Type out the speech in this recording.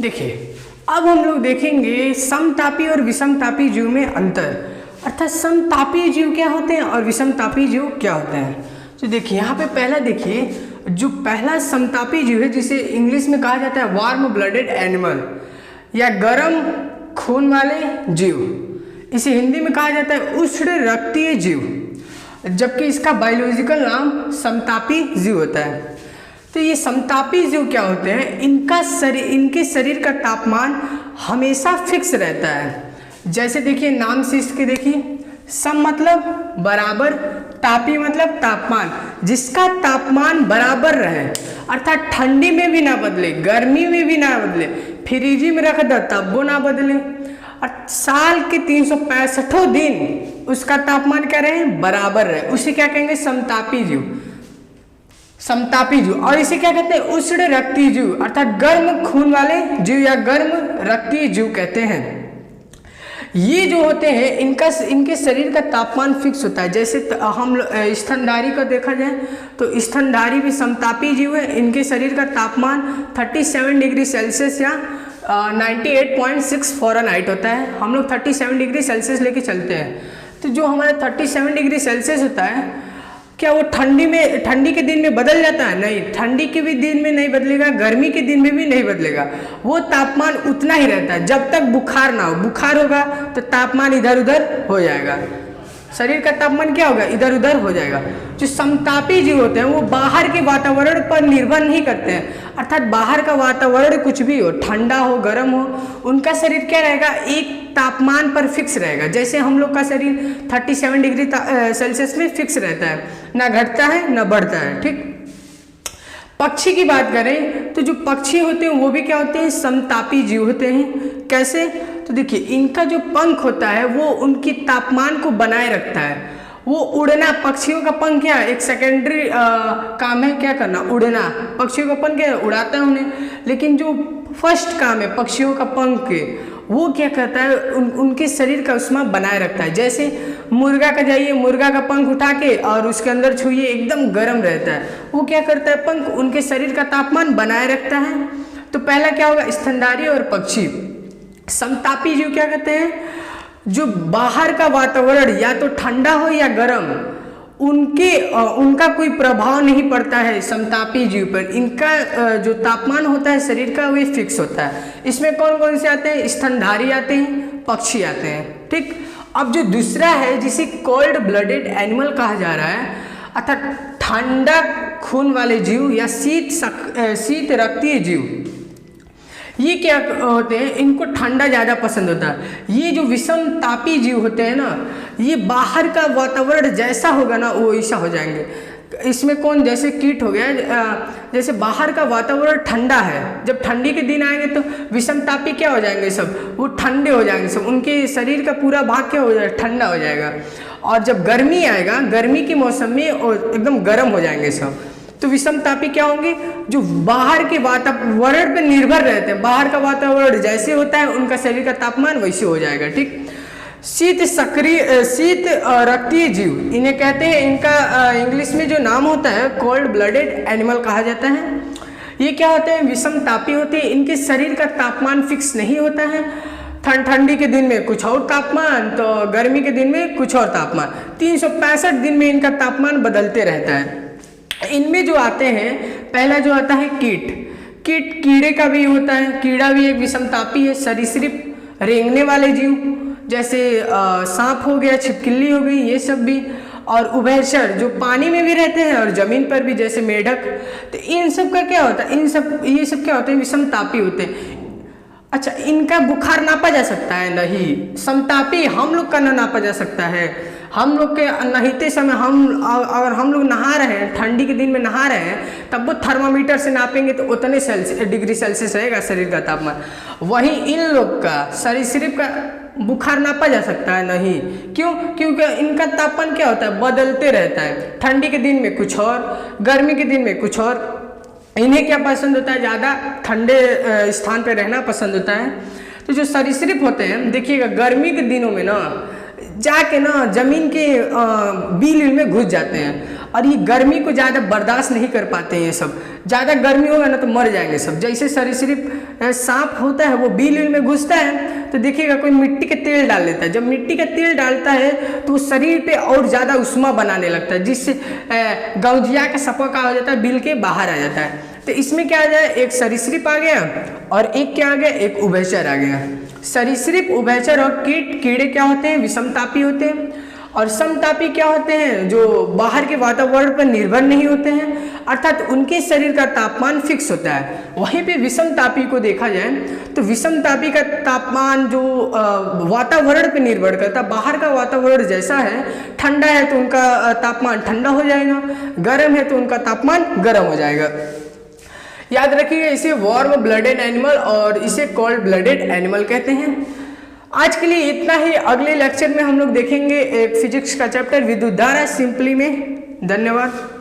देखिए अब हम लोग देखेंगे समतापी और विषमतापी जीव में अंतर, अर्थात समतापी जीव क्या होते हैं और विषमतापी जीव क्या होते हैं। तो देखिए यहाँ पे पहला देखिए, जो पहला समतापी जीव है जिसे इंग्लिश में कहा जाता है वार्म ब्लडेड एनिमल या गर्म खून वाले जीव, इसे हिंदी में कहा जाता है उष्ण रक्तीय जीव, जबकि इसका बायोलॉजिकल नाम समतापी जीव होता है। तो ये समतापी जीव क्या होते हैं, इनके शरीर का तापमान हमेशा फिक्स रहता है। जैसे देखिए नाम से इसके देखिए, सम मतलब बराबर, तापी मतलब तापमान, जिसका तापमान बराबर रहे, अर्थात ठंडी में भी ना बदले, गर्मी में भी ना बदले, फ्रिज में रख दो तब वो ना बदले, और साल के 365 दिन उसका तापमान क्या रहे, बराबर रहे, उसे क्या कहेंगे, समतापी जीव, समतापी जीव। और इसे क्या कहते हैं, उष्ण रक्तीय जीव, अर्थात गर्म खून वाले जीव या गर्म रक्तीय जीव कहते हैं। ये जो होते हैं इनके शरीर का तापमान फिक्स होता है। जैसे हम स्तनधारी का देखा जाए तो स्तनधारी भी समतापी जीव है, इनके शरीर का तापमान 37 डिग्री सेल्सियस या 98.6 फ़ारेनहाइट होता है। हम लोग 37 डिग्री सेल्सियस लेके चलते हैं। तो जो हमारा 37 डिग्री सेल्सियस होता है, क्या वो ठंडी के दिन में बदल जाता है? नहीं, ठंडी के भी दिन में नहीं बदलेगा, गर्मी के दिन में भी नहीं बदलेगा, वो तापमान उतना ही रहता है जब तक बुखार ना हो। बुखार होगा तो तापमान इधर उधर हो जाएगा, शरीर का तापमान क्या होगा, इधर उधर हो जाएगा। जो समतापी जीव होते हैं वो बाहर के वातावरण पर निर्भर नहीं करते हैं, अर्थात बाहर का वातावरण कुछ भी हो, ठंडा हो गर्म हो, उनका शरीर क्या रहेगा, एक तापमान पर फिक्स रहेगा। जैसे हम लोग का शरीर 37 डिग्री सेल्सियस में फिक्स रहता है, ना घटता है ना बढ़ता है। ठीक, पक्षी की बात करें तो जो पक्षी होते हैं वो भी क्या होते हैं, समतापी जीव होते हैं। कैसे, तो देखिए इनका जो पंख होता है वो उनकी तापमान को बनाए रखता है। वो उड़ना, पक्षियों का पंख क्या है, एक सेकेंडरी काम है, क्या करना, उड़ना। पक्षियों का पंख क्या है, उड़ाता है उन्हें, लेकिन जो फर्स्ट काम है पक्षियों का पंख के, वो क्या करता है, उनके शरीर का उसमें बनाए रखता है। जैसे मुर्गा का जाइए, मुर्गा का पंख उठा के और उसके अंदर छुइए, एकदम गर्म रहता है। वो क्या करता है, पंख उनके शरीर का तापमान बनाए रखता है। तो पहला क्या होगा, स्तनधारी और पक्षी। समतापी जीव क्या कहते हैं, जो बाहर का वातावरण या तो ठंडा हो या गर्म, उनका कोई प्रभाव नहीं पड़ता है समतापी जीव पर। इनका जो तापमान होता है शरीर का वो फिक्स होता है। इसमें कौन कौन से आते हैं, स्तनधारी आते हैं, पक्षी आते हैं। ठीक, अब जो दूसरा है जिसे कोल्ड ब्लडेड एनिमल कहा जा रहा है, अर्थात ठंडा खून वाले जीव या शीत रक्तीय जीव, ये क्या होते हैं, इनको ठंडा ज़्यादा पसंद होता है। ये जो विषमतापी जीव होते हैं ना, ये बाहर का वातावरण जैसा होगा ना वो ऐसा हो जाएंगे। इसमें कौन, जैसे कीट हो गया, जैसे बाहर का वातावरण ठंडा है, जब ठंडी के दिन आएंगे तो विषमतापी क्या हो जाएंगे, सब वो ठंडे हो जाएंगे, सब उनके शरीर का पूरा भाग क्या हो जाएगा, ठंडा हो जाएगा। और जब गर्मी आएगा, गर्मी के मौसम में एकदम गर्म हो जाएंगे सब। तो विषमतापी क्या होंगे, जो बाहर के वातावरण पर निर्भर रहते हैं, बाहर का वातावरण जैसे होता है उनका शरीर का तापमान वैसे हो जाएगा। ठीक, शीत रक्तीय जीव इन्हें कहते हैं, इनका इंग्लिश में जो नाम होता है कोल्ड ब्लडेड एनिमल कहा जाता है। ये क्या होते हैं, विषमतापी होते हैं, इनके शरीर का तापमान फिक्स नहीं होता है। ठंडी के दिन में कुछ और तापमान, तो गर्मी के दिन में कुछ और तापमान, 365 दिन में इनका तापमान बदलते रहता है। इनमें जो आते हैं, पहला जो आता है कीड़े का भी होता है, कीड़ा भी एक विषमतापी है। सरीसृप, रेंगने वाले जीव, जैसे सांप हो गया, छिपकली हो गई, ये सब भी। और उभयचर, जो पानी में भी रहते हैं और जमीन पर भी, जैसे मेढक। तो इन सब का क्या होता है, ये सब क्या होते हैं, विषमतापी होते हैं। अच्छा, इनका बुखार नापा जा सकता है? नहीं, समतापी हम लोग का ना नापा जा सकता है। हम लोग के नहाते समय अगर हम लोग नहा रहे हैं, ठंडी के दिन में नहा रहे हैं, तब वो थर्मामीटर से नापेंगे तो उतने डिग्री सेल्सियस रहेगा शरीर का तापमान। वहीं इन लोग का, सरीसृप का बुखार नापा जा सकता है? नहीं। क्यों? क्योंकि इनका तापमान क्या होता है, बदलते रहता है। ठंडी के दिन में कुछ और, गर्मी के दिन में कुछ और। इन्हें क्या पसंद होता है, ज़्यादा ठंडे स्थान पर रहना पसंद होता है। तो जो सरीसृप होते हैं, देखिएगा गर्मी के दिनों में ना जाके ना जमीन के बिल में घुस जाते हैं और ये गर्मी को ज़्यादा बर्दाश्त नहीं कर पाते हैं। ये सब ज़्यादा गर्मी होगा ना तो मर जाएंगे सब। जैसे सरीसृप सांप होता है वो बिल में घुसता है तो देखिएगा कोई मिट्टी के तेल डाल लेता है। जब मिट्टी का तेल डालता है तो वो शरीर पे और ज़्यादा उष्मा बनाने लगता है, जिससे गौजिया का सपा का हो जाता है, बिल के बाहर आ जाता है। तो इसमें क्या आ जाए, एक सरीसृप आ गया और एक क्या आ गया, एक उभयचर आ गया। सरीसृप, उभयचर और कीड़े क्या होते हैं, विषमतापी होते हैं। और समतापी क्या होते हैं, जो बाहर के वातावरण पर निर्भर नहीं होते हैं, अर्थात उनके शरीर का तापमान फिक्स होता है। वहीं पे विषमतापी को देखा जाए तो विषमतापी का तापमान जो वातावरण पर निर्भर करता है, बाहर का वातावरण जैसा है, ठंडा है तो उनका तापमान ठंडा हो जाएगा, गर्म है तो उनका तापमान गर्म हो जाएगा। याद रखिएगा, इसे वार्म ब्लडेड एनिमल और इसे कोल्ड ब्लडेड एनिमल कहते हैं। आज के लिए इतना ही। अगले लेक्चर में हम लोग देखेंगे एक फिजिक्स का चैप्टर विद्युत धारा सिंपली में। धन्यवाद।